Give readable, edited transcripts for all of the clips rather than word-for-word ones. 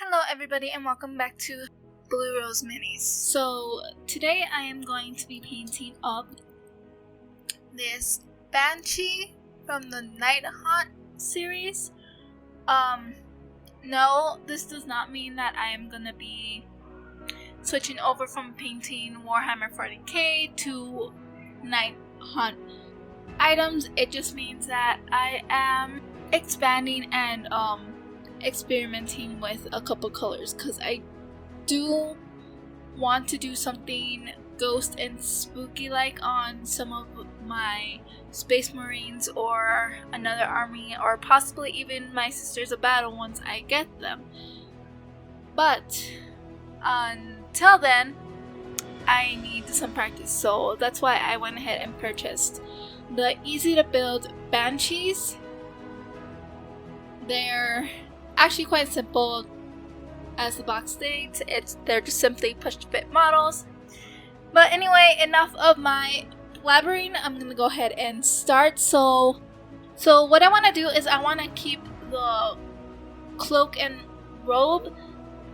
Hello everybody and welcome back to Blue Rose Minis. So today I am going to be painting up this Banshee from the Night Haunt series. No, this does not mean that I am going to be switching over from painting Warhammer 40k to Night Haunt items. It just means that I am expanding and experimenting with a couple colors because I do want to do something ghost and spooky like on some of my Space Marines or another army, or possibly even my Sisters of Battle once I get them. But until then, I need some practice, so that's why I went ahead and purchased the easy to build Banshees. They're actually quite simple, as the box states. They're just simply push to fit models. But anyway, enough of my blabbering. I'm gonna go ahead and start. So what I want to do is I want to keep the cloak and robe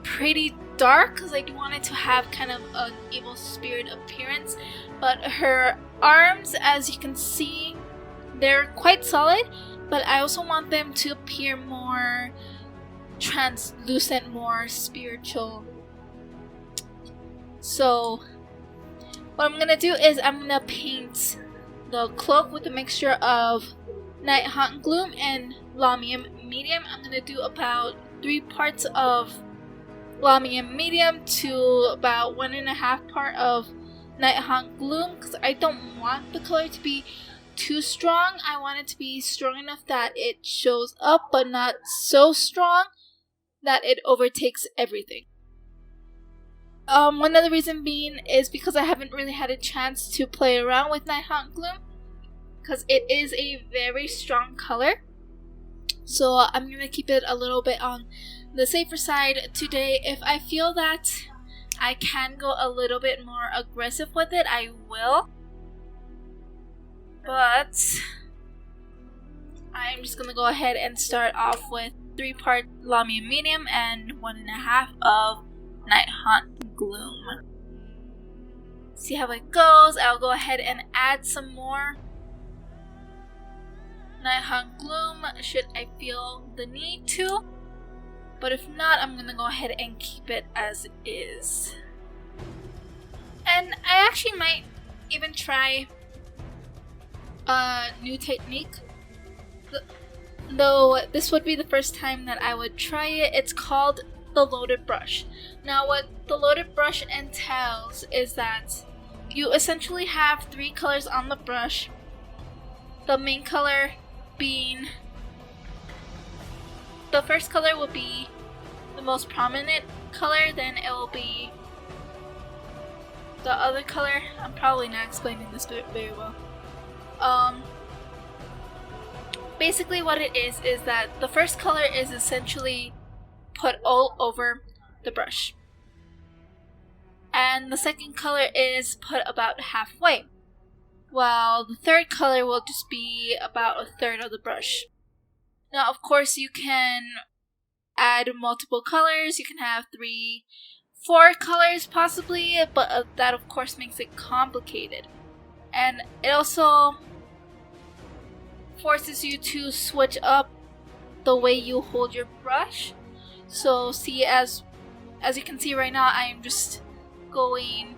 pretty dark because I do want it to have kind of an evil spirit appearance. But her arms, as you can see, they're quite solid, but I also want them to appear more translucent, more spiritual. So what I'm gonna do is I'm gonna paint the cloak with a mixture of Night Haunt Gloom and Lamium Medium. I'm gonna do about 3 parts of Lamium Medium to about 1.5 part of Night Haunt Gloom because I don't want the color to be too strong. I want it to be strong enough that it shows up, but not so strong that it overtakes everything. One other reason being is because I haven't really had a chance to play around with Night Haunt Gloom because it is a very strong color. So I'm going to keep it a little bit on the safer side today. If I feel that I can go a little bit more aggressive with it, I will. But I'm just going to go ahead and start off with 3 part Lamium Medium and 1.5 of Night Haunt Gloom. See how it goes. I'll go ahead and add some more Night Haunt Gloom should I feel the need to. But if not, I'm gonna go ahead and keep it as is. And I actually might even try a new technique. Though this would be the first time that I would try it. It's called the loaded brush. Now what the loaded brush entails is that you essentially have 3 colors on the brush. The main color being, the first color will be the most prominent color, then it will be the other color. I'm probably not explaining this very well. Basically what it is that the first color is essentially put all over the brush. And the second color is put about halfway. While the third color will just be about 1/3 of the brush. Now of course you can add multiple colors. You can have 3, 4 colors possibly, but that of course makes it complicated. And it also forces you to switch up the way you hold your brush. So see, as you can see right now, I am just going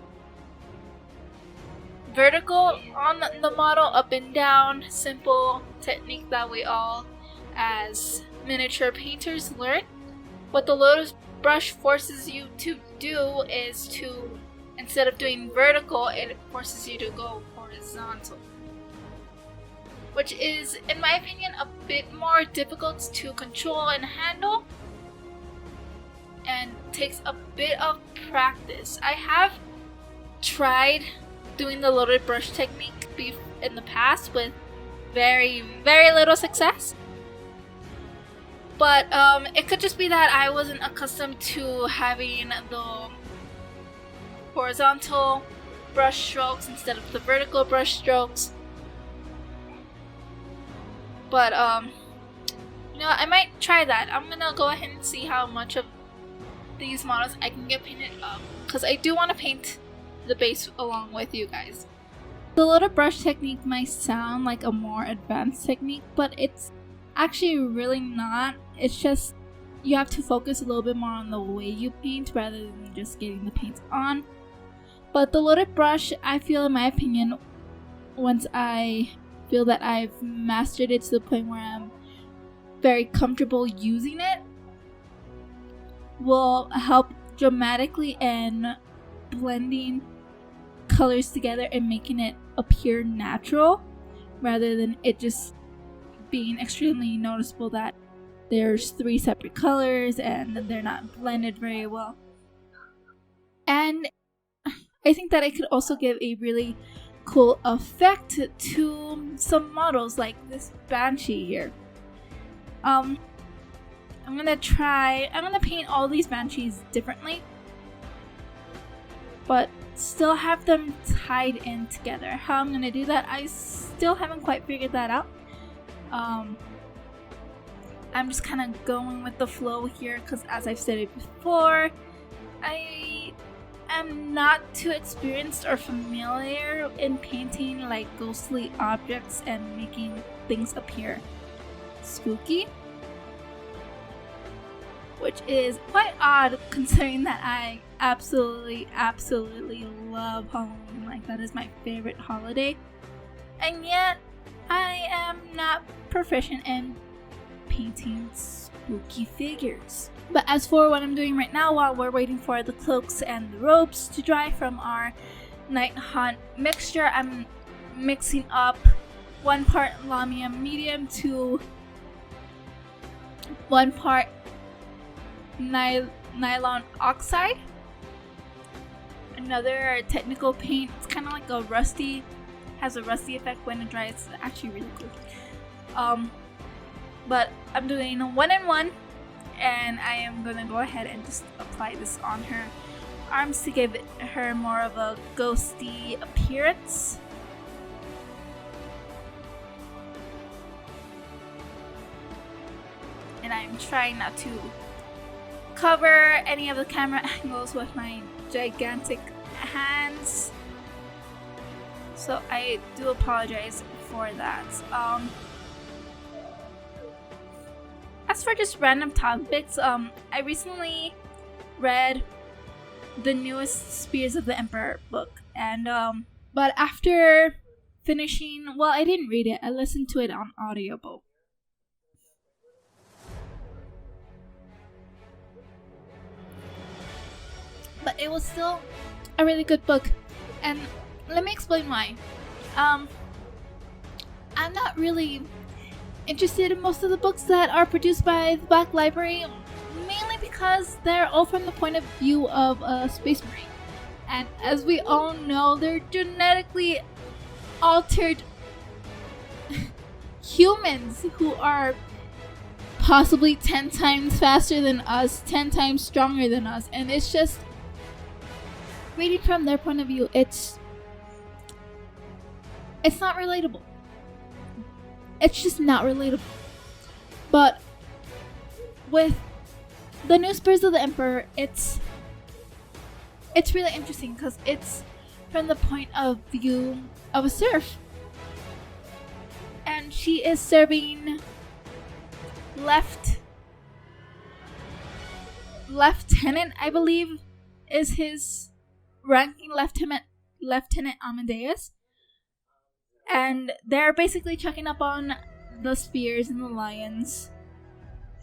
vertical on the model, up and down. Simple technique that we all as miniature painters learn. What the lotus brush forces you to do is to, instead of doing vertical, it forces you to go horizontal, which is, in my opinion, a bit more difficult to control and handle and takes a bit of practice. I have tried doing the loaded brush technique in the past with very little success, but it could just be that I wasn't accustomed to having the horizontal brush strokes instead of the vertical brush strokes. But I might try that. I'm gonna go ahead and see how much of these models, I can get painted up because I do want to paint the base along with you guys. The loaded brush technique might sound like a more advanced technique, but it's actually really not. It's just you have to focus a little bit more on the way you paint rather than just getting the paint on. But the loaded brush, I feel, in my opinion, once I feel that I've mastered it to the point where I'm very comfortable using it, will help dramatically in blending colors together and making it appear natural rather than it just being extremely noticeable that there's 3 separate colors and they're not blended very well. And I think that it could also give a really cool effect to some models like this Banshee here. I'm gonna paint all these Banshees differently, but still have them tied in together. How I'm gonna do that, I still haven't quite figured that out. I'm just kind of going with the flow here because, as I've said it before, I am not too experienced or familiar in painting like ghostly objects and making things appear spooky, which is quite odd considering that I absolutely love Halloween. Like, that is my favorite holiday, and yet I am not proficient in painting spooky figures. But as for what I'm doing right now, while we're waiting for the cloaks and the robes to dry from our Night Hunt mixture, I'm mixing up 1 part Lamia medium to 1 part nylon oxide. Another technical paint. It's kind of like a rusty, has a rusty effect when it dries. It's actually really cool. But I'm doing 1 and 1, and I am gonna go ahead and just apply this on her arms to give her more of a ghosty appearance. And I'm trying not to cover any of the camera angles with my gigantic hands, so I do apologize for that. As for just random topics, I recently read the newest Spears of the Emperor book, and but after finishing, well, I didn't read it, I listened to it on audiobook. But it was still a really good book, and let me explain why. I'm not really interested in most of the books that are produced by the Black Library, mainly because they're all from the point of view of a space marine, and as we all know, they're genetically altered humans who are possibly 10 times faster than us, 10 times stronger than us, and it's just, reading from their point of view, it's not relatable. It's just not relatable. But with the new Spears of the Emperor, it's really interesting because it's from the point of view of a serf, and she is serving lieutenant, I believe, is his ranking, Lieutenant Amadeus, and they're basically checking up on the spears and the lions,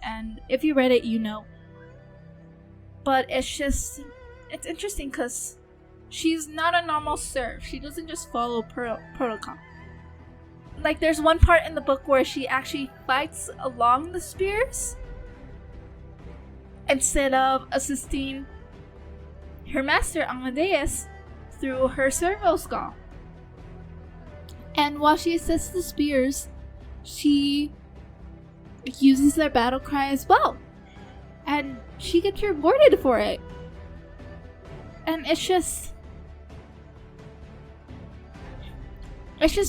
and if you read it, you know. But it's interesting because she's not a normal serf. She doesn't just follow protocol. Like, there's one part in the book where she actually fights along the spears instead of assisting her master Amadeus through her servo skull. And while she assists the spears, she uses their battle cry as well, and she gets rewarded for it. And it's just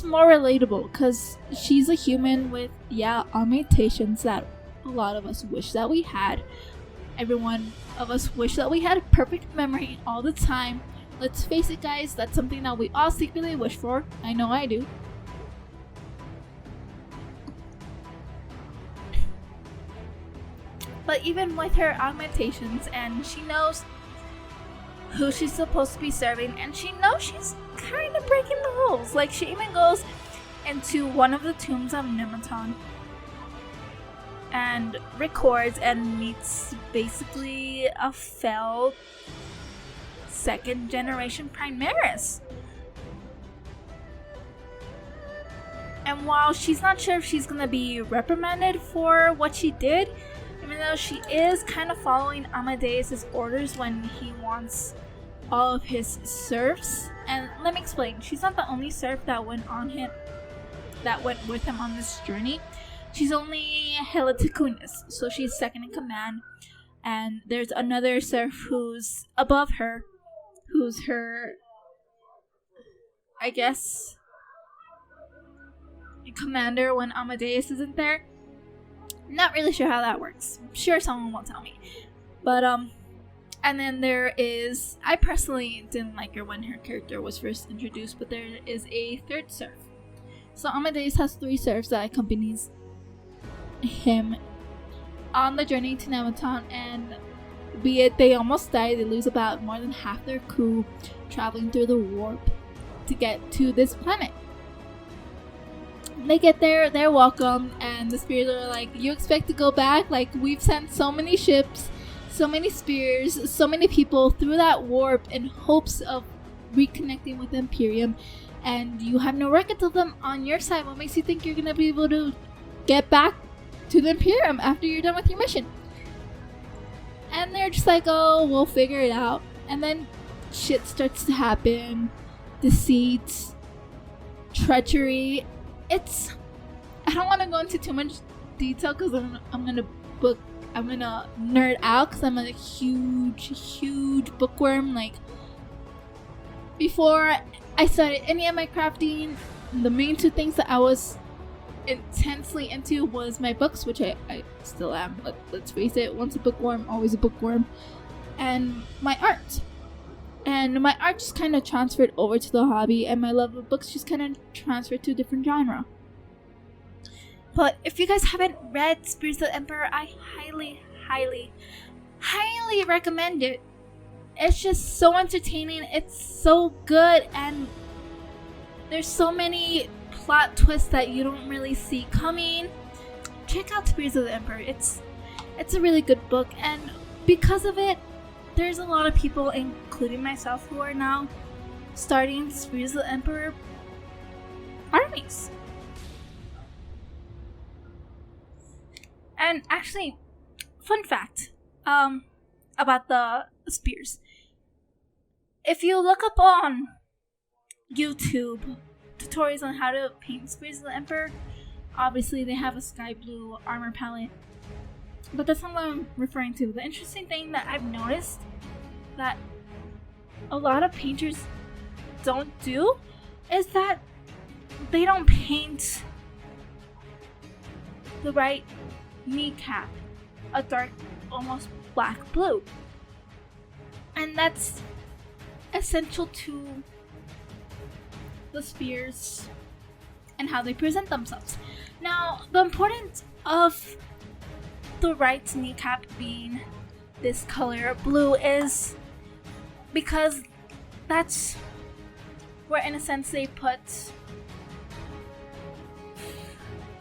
more relatable because she's a human with augmentations that a lot of us wish that we had, every one of us wish that we had a perfect memory all the time. Let's face it, guys, that's something that we all secretly wish for. I know I do. But even with her augmentations, and she knows who she's supposed to be serving, and she knows she's kind of breaking the rules. Like, she even goes into one of the tombs of Nemeton and records and meets basically a failed second generation Primaris. And while she's not sure if she's gonna be reprimanded for what she did, even though she is kind of following Amadeus's orders when he wants all of his serfs. And let me explain, she's not the only serf that went with him on this journey. She's only Helioticunis, so she's second in command. And there's another serf who's above her, who's her, I guess, commander when Amadeus isn't there. Not really sure how that works. I'm sure someone will tell me. But and then there is, I personally didn't like her when her character was first introduced, but there is a third serf. So Amadeus has 3 serfs that accompanies him on the journey to Nemeton, and be it they almost die, they lose about more than half their crew traveling through the warp to get to this planet. They get there, they're welcomed, and the spears are like, you expect to go back? Like, we've sent so many ships, so many spears, so many people through that warp in hopes of reconnecting with Imperium, and you have no record of them on your side. What makes you think you're gonna be able to get back to the Imperium after you're done with your mission? And they're just like, oh, we'll figure it out. And then shit starts to happen. Deceit, treachery. I don't want to go into too much detail because I'm gonna nerd out because I'm a huge bookworm. Like, before I started any of my crafting, the main 2 things that I was intensely into was my books, which I still am, but let's face it, once a bookworm, always a bookworm, and my art. And my art just kind of transferred over to the hobby, and my love of books just kind of transferred to a different genre. But if you guys haven't read Spears of the Emperor, I highly recommend it. It's just so entertaining, it's so good, and there's so many plot twists that you don't really see coming. Check out Spears of the Emperor. It's a really good book, and because of it, there's a lot of people, including myself, who are now starting Spears of the Emperor armies. And actually, fun fact about the spears. If you look up on YouTube tutorials on how to paint Spears of the Emperor, obviously they have a sky blue armor palette, but that's not what I'm referring to. The interesting thing that I've noticed that a lot of painters don't do is that they don't paint the right kneecap a dark, almost black blue, and that's essential to the spears and how they present themselves. Now, the importance of the right kneecap being this color blue is because that's where, in a sense, they put,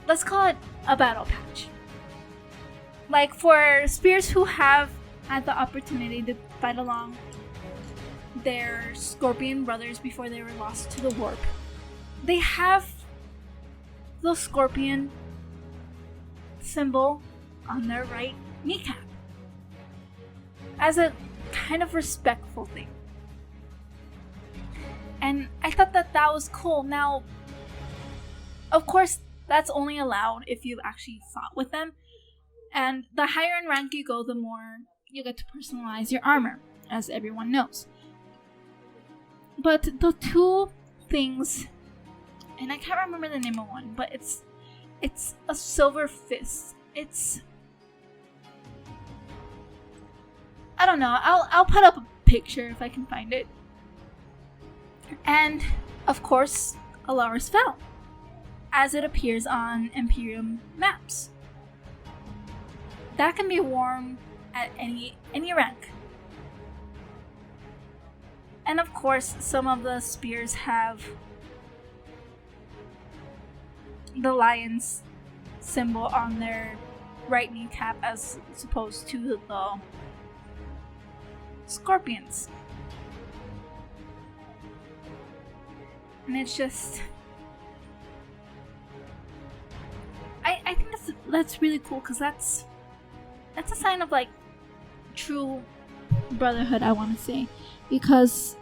let's call it a battle patch. Like, for spears who have had the opportunity to fight along their scorpion brothers before they were lost to the warp, they have the scorpion symbol on their right kneecap as a kind of respectful thing. And I thought that that was cool. Now, of course, that's only allowed if you've actually fought with them. And the higher in rank you go, the more you get to personalize your armor, as everyone knows. But the 2 things, and I can't remember the name of one, but it's a silver fist. It's I don't know. I'll put up a picture if I can find it. And of course, Alaris fell, as it appears on Imperium maps. That can be worn at any rank. And of course, some of the spears have the lion's symbol on their right kneecap as opposed to the scorpions. And it's just, I think that's really cool, because that's a sign of like true brotherhood, I want to say, because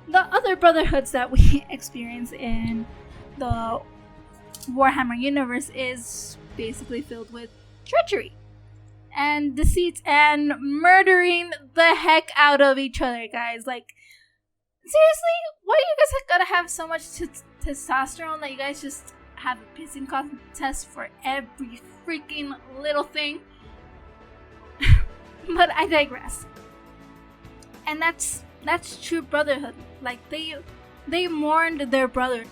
the other brotherhoods that we experience in the Warhammer universe is basically filled with treachery and deceit and murdering the heck out of each other, guys. Like, seriously, why you guys gotta have so much testosterone that you guys just have a pissing contest for every freaking little thing? But I digress. And that's true brotherhood. Like, they mourned their brother